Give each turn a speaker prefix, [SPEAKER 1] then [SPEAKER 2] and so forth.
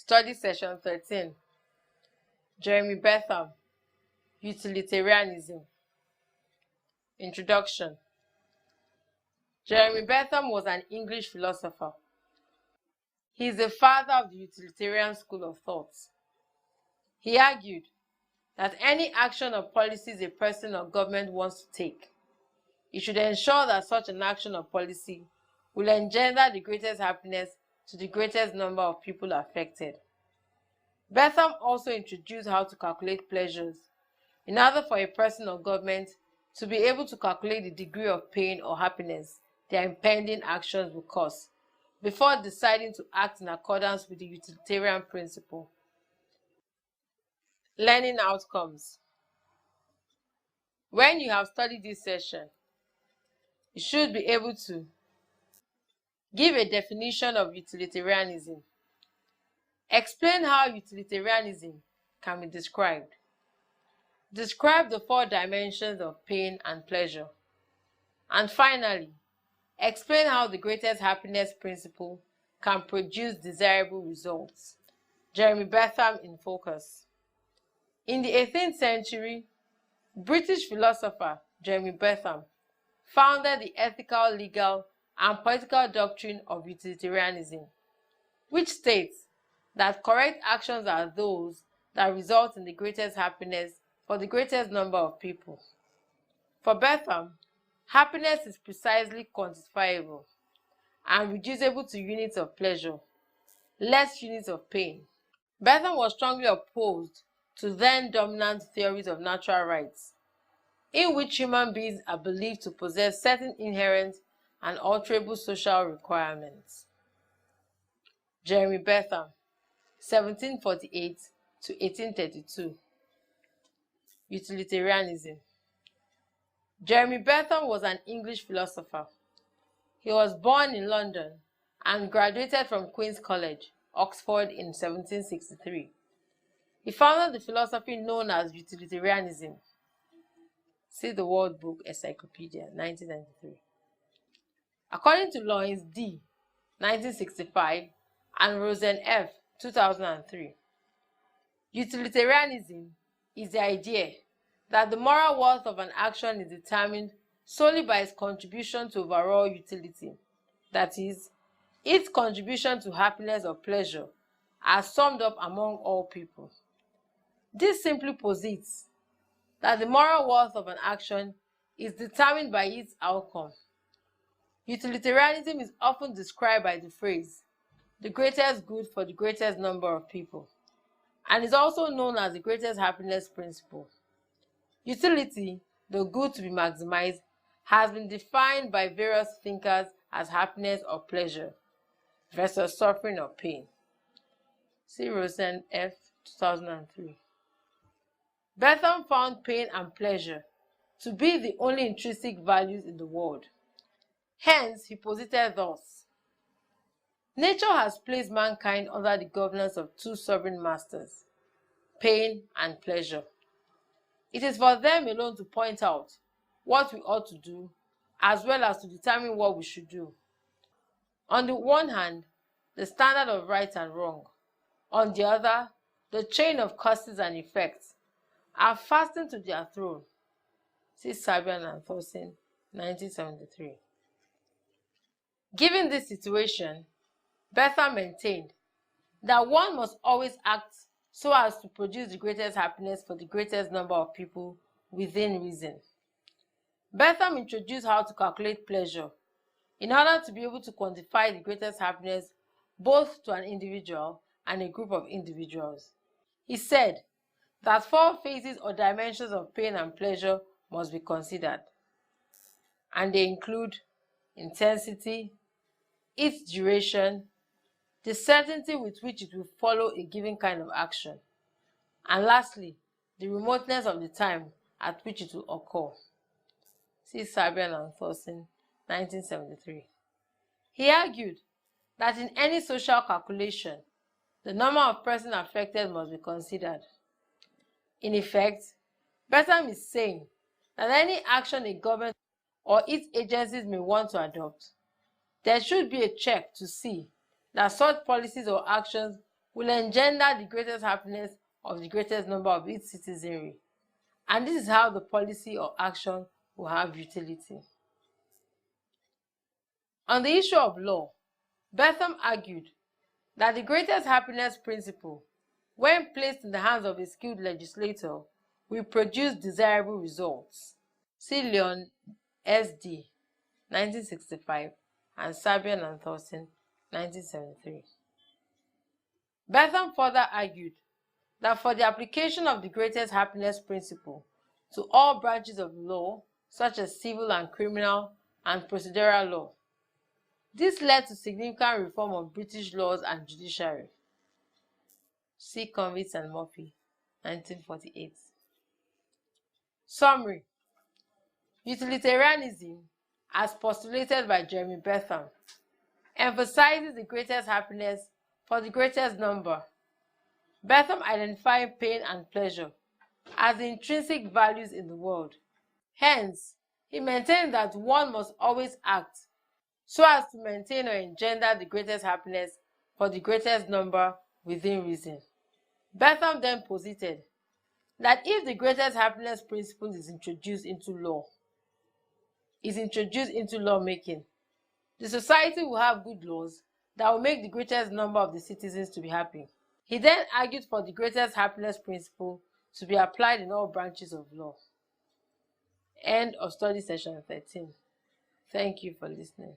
[SPEAKER 1] Study Session 13. Jeremy Bentham, Utilitarianism. Introduction. Jeremy Bentham was an English philosopher. He is the father of the utilitarian school of thought. He argued that any action or policies a person or government wants to take, it should ensure that such an action or policy will engender the greatest happiness to the greatest number of people affected. Bentham also introduced how to calculate pleasures in order for a person or government to be able to calculate the degree of pain or happiness their impending actions will cause before deciding to act in accordance with the utilitarian principle. Learning outcomes. When you have studied this session, you should be able to give a definition of utilitarianism. Explain how utilitarianism can be described. Describe the four dimensions of pain and pleasure. And finally, explain how the greatest happiness principle can produce desirable results. Jeremy Bentham in focus. In the 18th century, British philosopher Jeremy Bentham founded the ethical, legal, and political doctrine of utilitarianism, which states that correct actions are those that result in the greatest happiness for the greatest number of people. For Bentham, happiness is precisely quantifiable and reducible to units of pleasure, less units of pain. Bentham was strongly opposed to then dominant theories of natural rights, in which human beings are believed to possess certain inherent and alterable social requirements. Jeremy Bentham, 1748 to 1832. Utilitarianism. Jeremy Bentham was an English philosopher. He was born in London and graduated from Queen's College, Oxford in 1763. He founded the philosophy known as utilitarianism. See the World Book Encyclopedia, 1993. According to Lawrence D., 1965, and Rosen F., 2003, utilitarianism is the idea that the moral worth of an action is determined solely by its contribution to overall utility, that is, its contribution to happiness or pleasure as summed up among all people. This simply posits that the moral worth of an action is determined by its outcome. Utilitarianism is often described by the phrase, the greatest good for the greatest number of people, and is also known as the greatest happiness principle. Utility, the good to be maximized, has been defined by various thinkers as happiness or pleasure versus suffering or pain. See Rosen F., 2003. Bentham found pain and pleasure to be the only intrinsic values in the world. Hence, he posited thus: nature has placed mankind under the governance of two sovereign masters, pain and pleasure. It is for them alone to point out what we ought to do, as well as to determine what we should do. On the one hand, the standard of right and wrong. On the other, the chain of causes and effects are fastened to their throne. See Sabian and Thorson, 1973. Given this situation, Bentham maintained that one must always act so as to produce the greatest happiness for the greatest number of people within reason. Bentham introduced how to calculate pleasure in order to be able to quantify the greatest happiness both to an individual and a group of individuals. He said that four phases or dimensions of pain and pleasure must be considered, and they include intensity, its duration, the certainty with which it will follow a given kind of action, and lastly, the remoteness of the time at which it will occur. See Sabian and Thorson, 1973. He argued that in any social calculation, the number of persons affected must be considered. In effect, Bentham is saying that any action a government or its agencies may want to adopt, there should be a check to see that such policies or actions will engender the greatest happiness of the greatest number of its citizenry, and this is how the policy or action will have utility. On the issue of law, Bentham argued that the greatest happiness principle, when placed in the hands of a skilled legislator, will produce desirable results. See Leon S.D. 1965 and Sabian and Thorson 1973. Bentham further argued that for the application of the greatest happiness principle to all branches of law, such as civil and criminal and procedural law, this led to significant reform of British laws and judiciary. See Convitts and Murphy, 1948. Summary: utilitarianism, as postulated by Jeremy Bentham, emphasizes the greatest happiness for the greatest number. Bentham identified pain and pleasure as the intrinsic values in the world. Hence, he maintained that one must always act so as to maintain or engender the greatest happiness for the greatest number within reason. Bentham then posited that if the greatest happiness principle is introduced into lawmaking, the society will have good laws that will make the greatest number of the citizens to be happy. He then argued for the greatest happiness principle to be applied in all branches of law. End of study session 13. Thank you for listening.